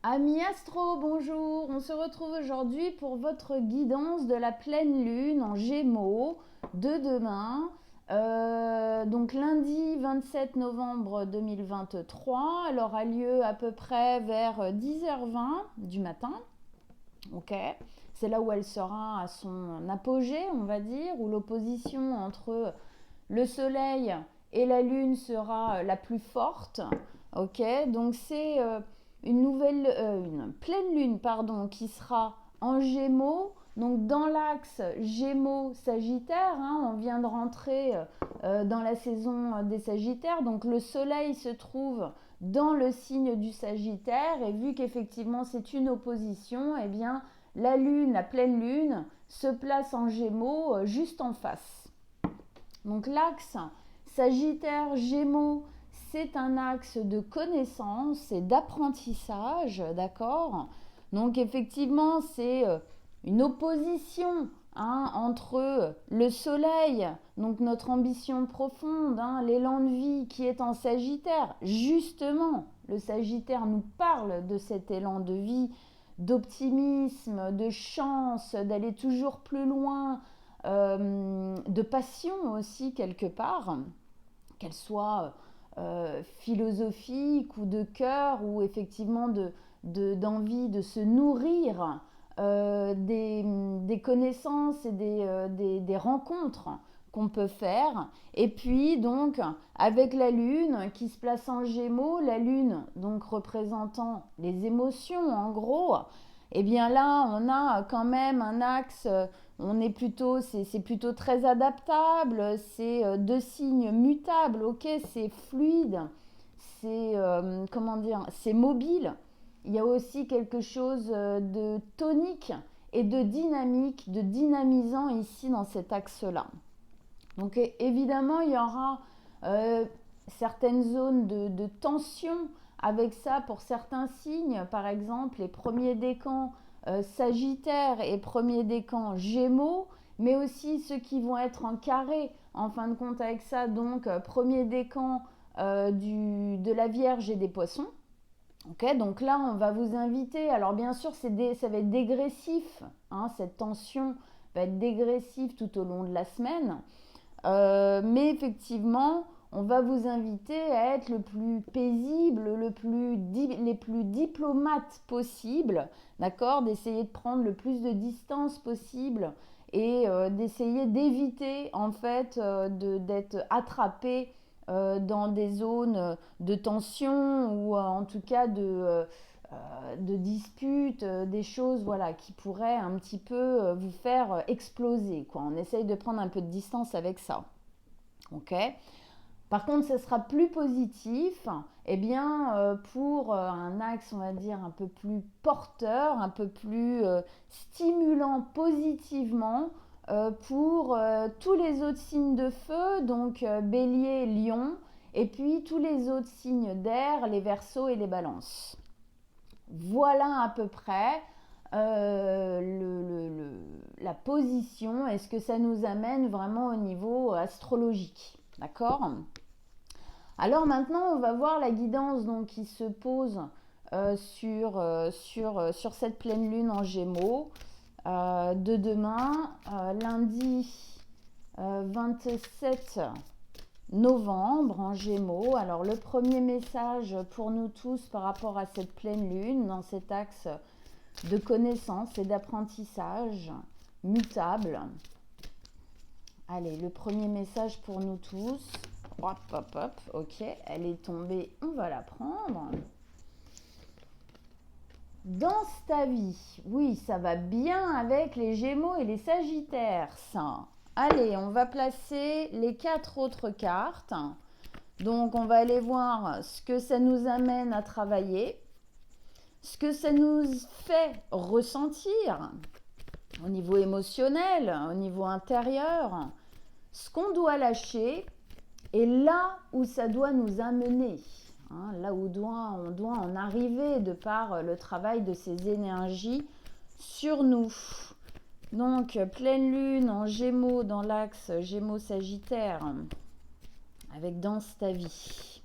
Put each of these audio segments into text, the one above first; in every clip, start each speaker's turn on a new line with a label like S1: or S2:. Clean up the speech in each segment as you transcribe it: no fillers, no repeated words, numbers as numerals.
S1: Amis astro, bonjour. On se retrouve aujourd'hui pour votre guidance de la pleine lune en Gémeaux de demain. Donc lundi 27 novembre 2023. Elle aura lieu à peu près vers 10h20 du matin. Ok. C'est là où elle sera à son apogée, on va dire, où l'opposition entre le soleil et la lune sera la plus forte. Ok, donc c'est une pleine lune pardon, qui sera en Gémeaux. Donc dans l'axe Gémeaux-Sagittaire, on vient de rentrer dans la saison des Sagittaires. Donc le soleil se trouve dans le signe du Sagittaire et vu qu'effectivement c'est une opposition, eh bien la lune, la pleine lune, se place en Gémeaux juste en face. Donc l'axe Sagittaire-Gémeaux, c'est un axe de connaissance et d'apprentissage, d'accord. Donc effectivement, c'est une opposition entre le soleil, donc notre ambition profonde, l'élan de vie qui est en Sagittaire. Justement, le Sagittaire nous parle de cet élan de vie, d'optimisme, de chance, d'aller toujours plus loin, de passion aussi quelque part, qu'elle soit philosophique ou de cœur ou effectivement d'envie de se nourrir des connaissances et des rencontres qu'on peut faire. Et puis donc avec la lune qui se place en Gémeaux, la lune donc représentant les émotions en gros, et bien là on a quand même un axe, c'est plutôt très adaptable, c'est deux signes mutables, ok, c'est fluide, c'est comment dire, c'est mobile. Il y a aussi quelque chose de tonique et de dynamique, de dynamisant ici dans cet axe-là. Donc évidemment, il y aura euh, certaines zones de tension avec ça pour certains signes. Par exemple, les premiers décans Sagittaire et premiers décans Gémeaux, mais aussi ceux qui vont être en carré en fin de compte avec ça. Donc premier décan de la Vierge et des Poissons. Ok, donc là, on va vous inviter. Alors bien sûr, ça va être dégressif. Cette tension va être dégressive tout au long de la semaine. Mais effectivement, on va vous inviter à être le plus paisible, les plus diplomates possible, d'accord, d'essayer de prendre le plus de distance possible et d'essayer d'éviter en fait d'être attrapé dans des zones de tension ou en tout cas de disputes, des choses voilà, qui pourraient un petit peu vous faire exploser. Quoi. On essaye de prendre un peu de distance avec ça. Ok. Par contre, ce sera plus positif pour un axe, on va dire, un peu plus porteur, un peu plus stimulant positivement pour tous les autres signes de feu, donc bélier, lion, et puis tous les autres signes d'air, les verseaux et les balances. Voilà à peu près la position et ce que ça nous amène vraiment au niveau astrologique. D'accord? Alors maintenant, on va voir la guidance donc, qui se pose sur cette pleine lune en Gémeaux de demain, lundi 27 novembre en Gémeaux. Alors le premier message pour nous tous par rapport à cette pleine lune dans cet axe de connaissance et d'apprentissage mutable. Allez, le premier message pour nous tous. Hop, hop, hop. Ok, elle est tombée. On va la prendre. Dans ta vie, oui, ça va bien avec les Gémeaux et les Sagittaires, ça. Allez, on va placer les 4 autres cartes. Donc, on va aller voir ce que ça nous amène à travailler, ce que ça nous fait ressentir au niveau émotionnel, au niveau intérieur, ce qu'on doit lâcher et là où ça doit nous amener. Là où on doit en arriver de par le travail de ces énergies sur nous. Donc, pleine lune en Gémeaux dans l'axe Gémeaux-Sagittaire avec Danse ta vie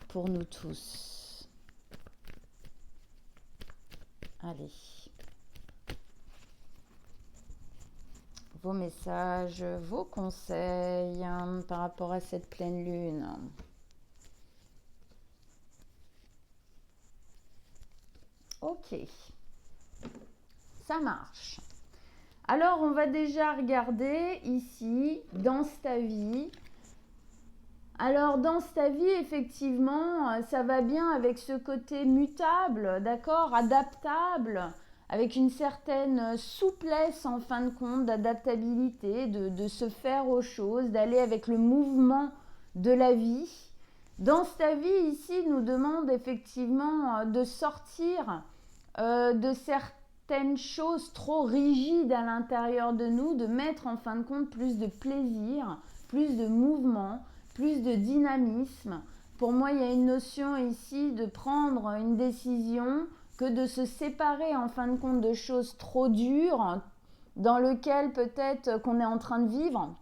S1: pour nous tous. Allez. Vos messages, vos conseils par rapport à cette pleine lune. Ok. Ça marche. Alors, on va déjà regarder ici, dans ta vie. Alors, dans ta vie, effectivement, ça va bien avec ce côté mutable, d'accord, adaptable, avec une certaine souplesse, en fin de compte, d'adaptabilité, de se faire aux choses, d'aller avec le mouvement de la vie. Dans ta vie, ici, nous demande effectivement de sortir de certaines choses trop rigides à l'intérieur de nous, de mettre, en fin de compte, plus de plaisir, plus de mouvement, plus de dynamisme. Pour moi, il y a une notion ici de prendre une décision que de se séparer en fin de compte de choses trop dures dans lesquelles peut-être qu'on est en train de vivre,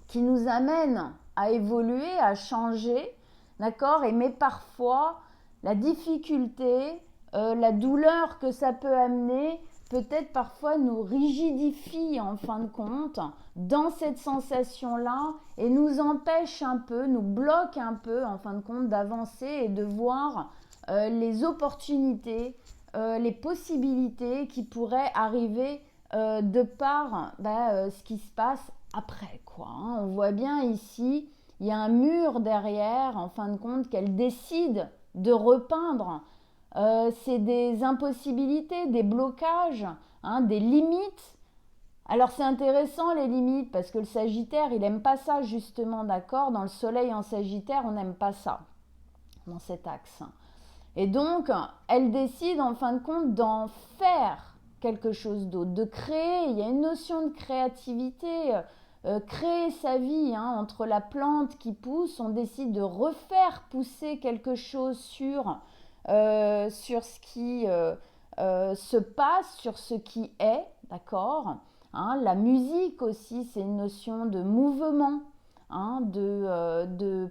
S1: qui nous amènent à évoluer, à changer, d'accord? Mais parfois, la difficulté, la douleur que ça peut amener, peut-être parfois nous rigidifie en fin de compte dans cette sensation-là et nous empêche un peu, nous bloque un peu en fin de compte d'avancer et de voir les opportunités, les possibilités qui pourraient arriver de par ce qui se passe après, quoi. On voit bien ici, il y a un mur derrière, en fin de compte, qu'elle décide de repeindre. C'est des impossibilités, des blocages, des limites. Alors c'est intéressant les limites parce que le Sagittaire, il n'aime pas ça justement, d'accord? Dans le soleil en Sagittaire, on n'aime pas ça, dans cet axe. Et donc, elle décide en fin de compte d'en faire quelque chose d'autre, de créer. Il y a une notion de créativité, créer sa vie, entre la plante qui pousse, on décide de refaire pousser quelque chose sur ce qui se passe, sur ce qui est, d'accord? La musique aussi, c'est une notion de mouvement,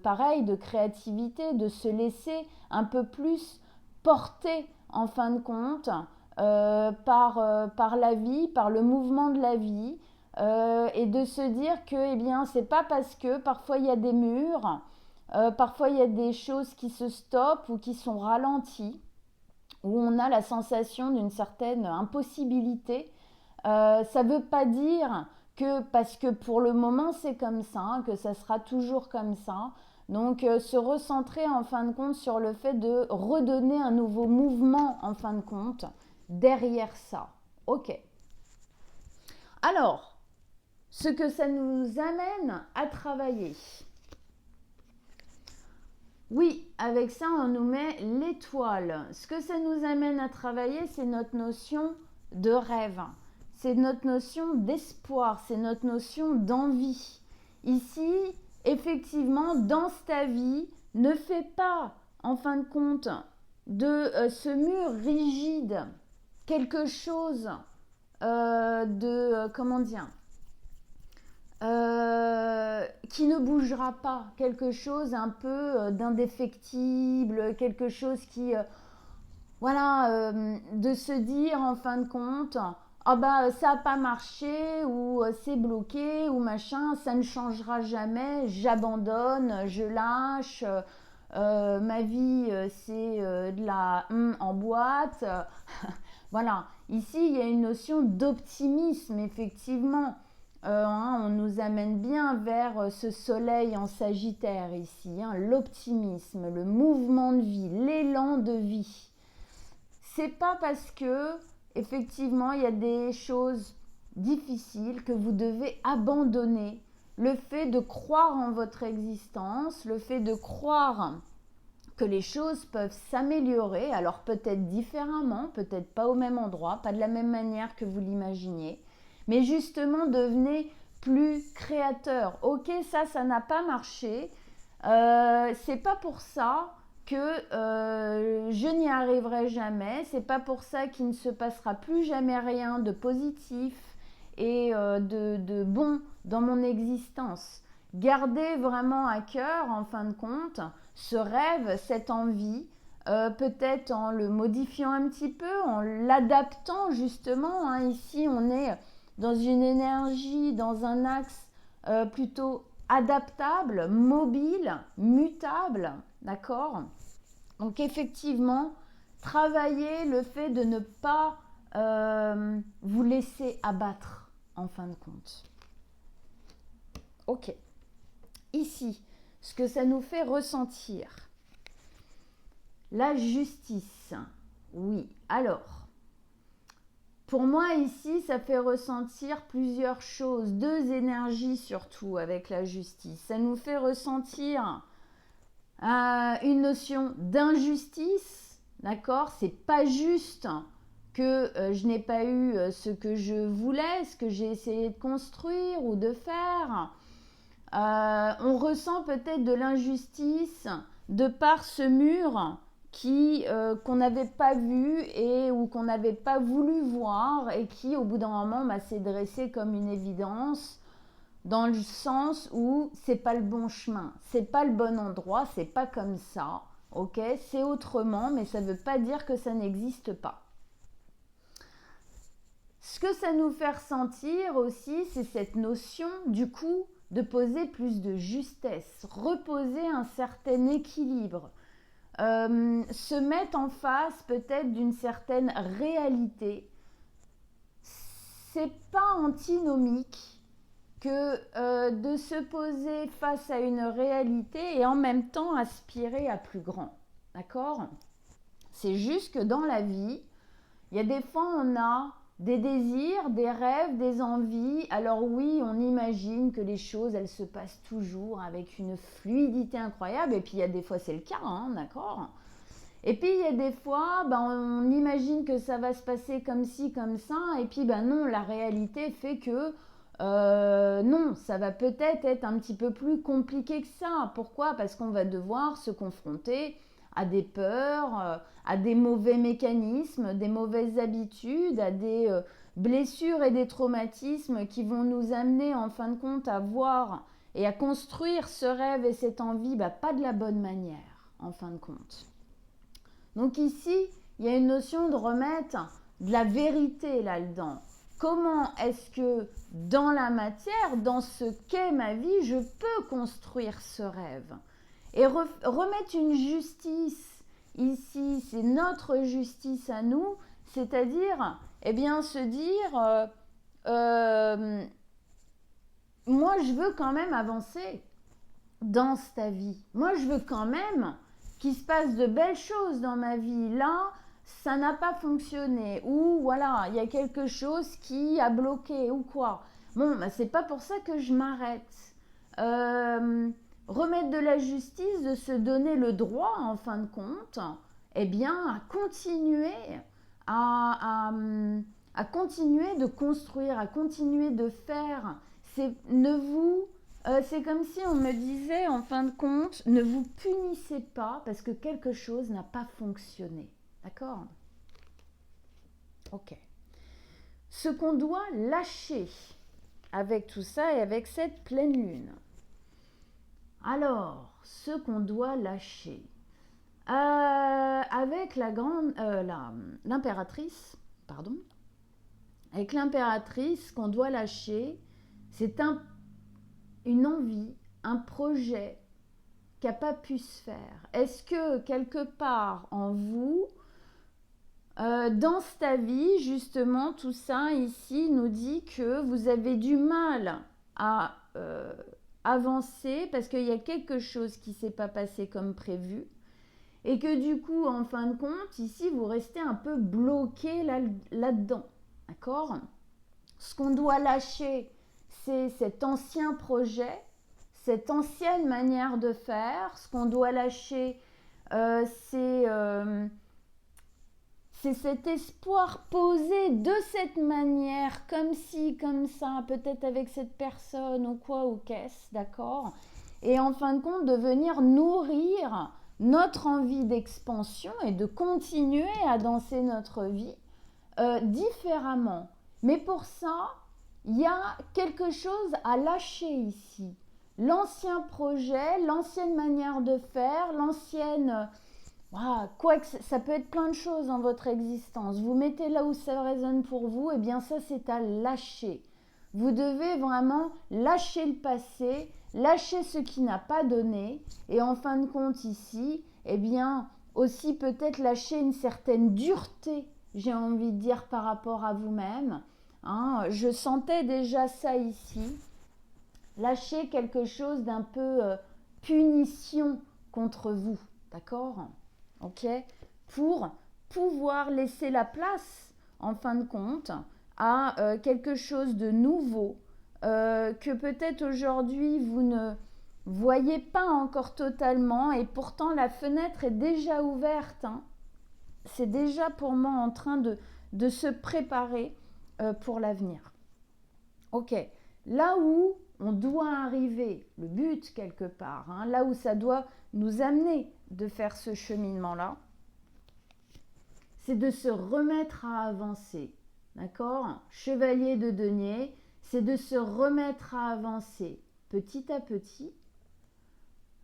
S1: pareil, de créativité, de se laisser un peu plus porter en fin de compte par la vie, par le mouvement de la vie, et de se dire que c'est pas parce que parfois il y a des murs, parfois il y a des choses qui se stoppent ou qui sont ralenties, où on a la sensation d'une certaine impossibilité. Ça ne veut pas dire que parce que pour le moment c'est comme ça, que ça sera toujours comme ça. Donc se recentrer en fin de compte sur le fait de redonner un nouveau mouvement en fin de compte derrière ça. Ok. Alors, ce que ça nous amène à travailler. Oui, avec ça, on nous met l'étoile. Ce que ça nous amène à travailler, c'est notre notion de rêve. C'est notre notion d'espoir, c'est notre notion d'envie. Ici, effectivement, dans ta vie, ne fais pas, en fin de compte, de ce mur rigide quelque chose qui ne bougera pas, quelque chose un peu d'indéfectible, quelque chose qui, de se dire en fin de compte, ça n'a pas marché, ou c'est bloqué, ou machin, ça ne changera jamais, j'abandonne, je lâche, ma vie c'est de la en boîte. Voilà, ici il y a une notion d'optimisme, effectivement. On nous amène bien vers ce soleil en Sagittaire ici, l'optimisme, le mouvement de vie, l'élan de vie. C'est pas parce que effectivement il y a des choses difficiles que vous devez abandonner le fait de croire en votre existence, le fait de croire que les choses peuvent s'améliorer, alors peut-être différemment, peut-être pas au même endroit, pas de la même manière que vous l'imaginiez, mais justement devenez plus créateur. Ok, ça n'a pas marché, c'est pas pour ça que je n'y arriverai jamais, c'est pas pour ça qu'il ne se passera plus jamais rien de positif et de bon dans mon existence. Gardez vraiment à cœur, en fin de compte, ce rêve, cette envie peut-être en le modifiant un petit peu, en l'adaptant justement. Ici, on est dans une énergie, dans un axe plutôt adaptable, mobile, mutable, d'accord? Donc effectivement, travaillez le fait de ne pas vous laisser abattre en fin de compte. Ok. Ici, ce que ça nous fait ressentir. La justice. Oui. Alors, pour moi ici, ça fait ressentir plusieurs choses. Deux énergies surtout avec la justice. Ça nous fait ressentir une notion d'injustice. D'accord? C'est pas juste que je n'ai pas eu ce que je voulais, ce que j'ai essayé de construire ou de faire. On ressent peut-être de l'injustice de par ce mur qu'on n'avait pas vu ou qu'on n'avait pas voulu voir et qui au bout d'un moment s'est dressé comme une évidence dans le sens où c'est pas le bon chemin, c'est pas le bon endroit, c'est pas comme ça, ok, c'est autrement, mais ça veut pas dire que ça n'existe pas. Ce que ça nous fait ressentir aussi, c'est cette notion du coup de poser plus de justesse, reposer un certain équilibre, se mettre en face peut-être d'une certaine réalité. C'est pas antinomique que de se poser face à une réalité et en même temps aspirer à plus grand. D'accord? C'est juste que dans la vie, il y a des fois on a des désirs, des rêves, des envies. Alors oui, on imagine que les choses, elles se passent toujours avec une fluidité incroyable. Et puis il y a des fois, c'est le cas, d'accord? Et puis il y a des fois, on imagine que ça va se passer comme ci, comme ça. Et puis non, la réalité fait que non, ça va peut-être être un petit peu plus compliqué que ça. Pourquoi? Parce qu'on va devoir se confronter à des peurs, à des mauvais mécanismes, des mauvaises habitudes, à des blessures et des traumatismes qui vont nous amener en fin de compte à voir et à construire ce rêve et cette envie pas de la bonne manière en fin de compte. Donc ici, il y a une notion de remettre de la vérité là-dedans. Comment est-ce que dans la matière, dans ce qu'est ma vie, je peux construire ce rêve? Et remettre une justice ici, c'est notre justice à nous, c'est-à-dire, se dire, moi je veux quand même avancer dans ta vie. Moi je veux quand même qu'il se passe de belles choses dans ma vie. Là, ça n'a pas fonctionné, ou voilà, il y a quelque chose qui a bloqué, ou quoi. Bon, c'est pas pour ça que je m'arrête. Remettre de la justice, de se donner le droit, en fin de compte, à continuer, à continuer de construire, à continuer de faire. C'est comme si on me disait, en fin de compte, ne vous punissez pas parce que quelque chose n'a pas fonctionné. D'accord? Ok. Ce qu'on doit lâcher avec tout ça et avec cette pleine lune. Alors, ce qu'on doit lâcher. Avec l'impératrice, avec l'impératrice, qu'on doit lâcher, c'est une envie, un projet qui n'a pas pu se faire. Est-ce que quelque part en vous, dans ta vie, justement, tout ça ici nous dit que vous avez du mal à avancer parce qu'il y a quelque chose qui ne s'est pas passé comme prévu et que du coup, en fin de compte, ici, vous restez un peu bloqué là-dedans. D'accord? Ce qu'on doit lâcher, c'est cet ancien projet, cette ancienne manière de faire. Ce qu'on doit lâcher, c'est cet espoir posé de cette manière, comme ci, comme ça, peut-être avec cette personne ou quoi ou qu'est-ce, d'accord? Et en fin de compte, de venir nourrir notre envie d'expansion et de continuer à danser notre vie différemment. Mais pour ça, il y a quelque chose à lâcher ici. L'ancien projet, l'ancienne manière de faire, l'ancienne Ah, quoi que ça peut être plein de choses dans votre existence. Vous mettez là où ça résonne pour vous, et bien ça c'est à lâcher. Vous devez vraiment lâcher le passé, lâcher ce qui n'a pas donné, et en fin de compte ici, eh bien aussi peut-être lâcher une certaine dureté, j'ai envie de dire, par rapport à vous-même. Hein, je sentais déjà ça ici. Lâcher quelque chose d'un peu punition contre vous, d'accord? Ok? Pour pouvoir laisser la place, en fin de compte, à quelque chose de nouveau que peut-être aujourd'hui vous ne voyez pas encore totalement, et pourtant la fenêtre est déjà ouverte. Hein. C'est déjà pour moi en train de se préparer pour l'avenir. Ok, là où on doit arriver, le but quelque part, hein, là où ça doit nous amener de faire ce cheminement-là, c'est de se remettre à avancer. D'accord? Chevalier de denier, c'est de se remettre à avancer petit à petit,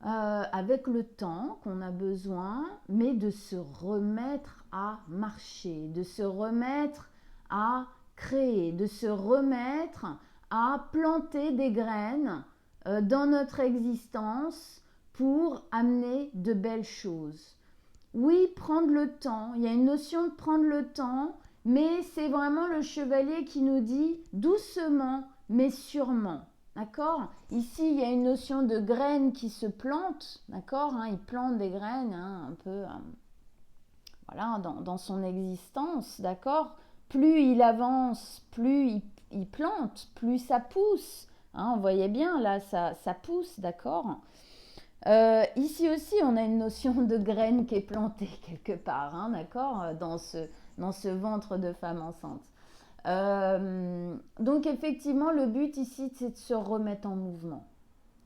S1: avec le temps qu'on a besoin, mais de se remettre à marcher, de se remettre à créer, de se remettre à planter des graines dans notre existence pour amener de belles choses. Oui, prendre le temps, il y a une notion de prendre le temps, mais c'est vraiment le chevalier qui nous dit doucement mais sûrement. D'accord? Ici, il y a une notion de graines qui se plantent. D'accord? Hein, il plante des graines un peu voilà, dans son existence. D'accord? Plus il avance, plus il plante, plus ça pousse. Hein, vous voyez bien, là, ça pousse. D'accord? Ici aussi, on a une notion de graine qui est plantée quelque part, hein, d'accord, dans ce ventre de femme enceinte. Donc effectivement, le but ici, c'est de se remettre en mouvement.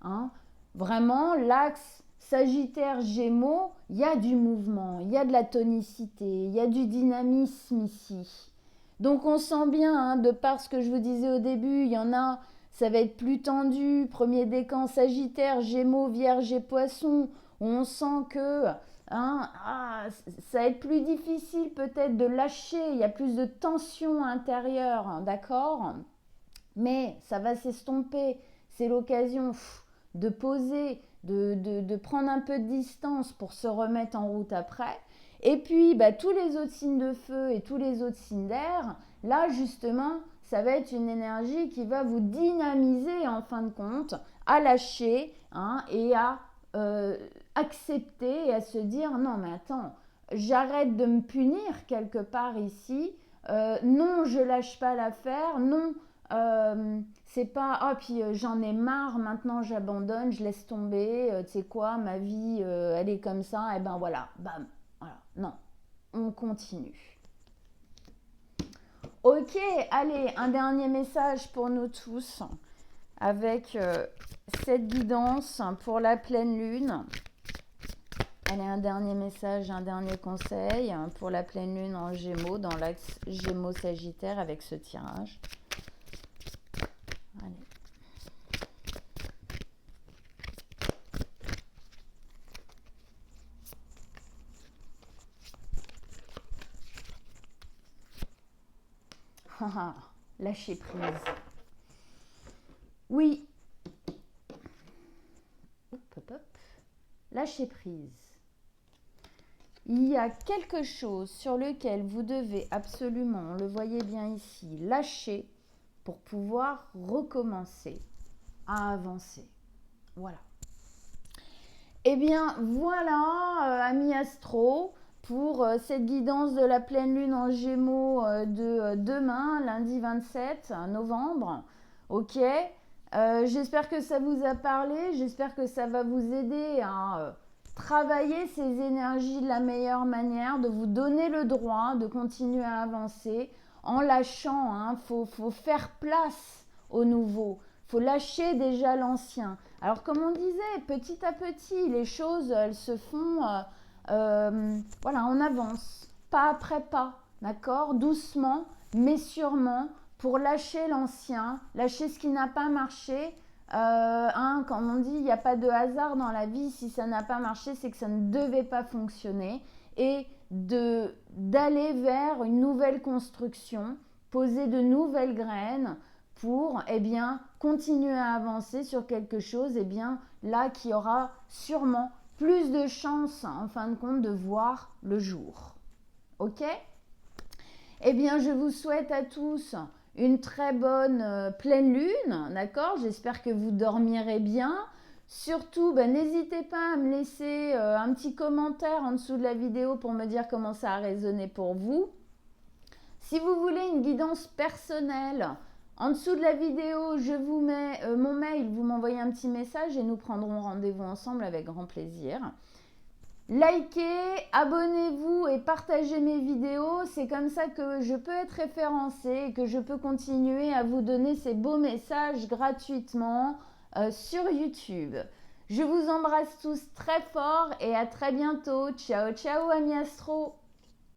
S1: Hein. Vraiment, l'axe Sagittaire-Gémeaux, il y a du mouvement, il y a de la tonicité, il y a du dynamisme ici. Donc on sent bien, hein, de par ce que je vous disais au début, il y en a, ça va être plus tendu, premier décan Sagittaire, Gémeaux, Vierge et Poisson, où on sent que hein, ça va être plus difficile peut-être de lâcher, il y a plus de tension intérieure, hein, d'accord? Mais ça va s'estomper, c'est l'occasion de poser, de prendre un peu de distance pour se remettre en route après. Et puis, tous les autres signes de feu et tous les autres signes d'air, là, justement, ça va être une énergie qui va vous dynamiser, en fin de compte, à lâcher hein, et à accepter et à se dire, non, mais attends, j'arrête de me punir quelque part ici. Non, je lâche pas l'affaire. Non, c'est pas ah puis j'en ai marre, maintenant j'abandonne, je laisse tomber, tu sais quoi, ma vie elle est comme ça, et ben voilà, bam, voilà, non, on continue. Ok, allez, un dernier message pour nous tous avec cette guidance pour la pleine lune. Allez, un dernier message, un dernier conseil pour la pleine lune en Gémeaux, dans l'axe Gémeaux-Sagittaire avec ce tirage. Allez. Lâcher prise. Oui. Hop, hop, hop. Lâcher prise. Il y a quelque chose sur lequel vous devez absolument, on le voyez bien ici, lâcher pour pouvoir recommencer à avancer. Voilà. Eh bien, voilà, amis astro, pour cette guidance de la pleine lune en Gémeaux de demain, lundi 27 novembre. Ok, j'espère que ça vous a parlé, j'espère que ça va vous aider à travailler ces énergies de la meilleure manière, de vous donner le droit de continuer à avancer en lâchant. Hein, faut faire place au nouveau, faut lâcher déjà l'ancien. Alors comme on disait, petit à petit, les choses elles se font, voilà, on avance, pas après pas, d'accord, doucement, mais sûrement, pour lâcher l'ancien, lâcher ce qui n'a pas marché. Comme on dit, il n'y a pas de hasard dans la vie. Si ça n'a pas marché, c'est que ça ne devait pas fonctionner. et d'aller vers une nouvelle construction, poser de nouvelles graines pour continuer à avancer sur quelque chose là qui aura sûrement plus de chances en fin de compte de voir le jour. Ok ? Je vous souhaite à tous une très bonne pleine lune, d'accord ? J'espère que vous dormirez bien. Surtout, n'hésitez pas à me laisser un petit commentaire en dessous de la vidéo pour me dire comment ça a résonné pour vous. Si vous voulez une guidance personnelle, en dessous de la vidéo, je vous mets mon mail, vous m'envoyez un petit message et nous prendrons rendez-vous ensemble avec grand plaisir. Likez, abonnez-vous et partagez mes vidéos, c'est comme ça que je peux être référencée et que je peux continuer à vous donner ces beaux messages gratuitement sur YouTube. Je vous embrasse tous très fort et à très bientôt. Ciao, ciao, amis astro!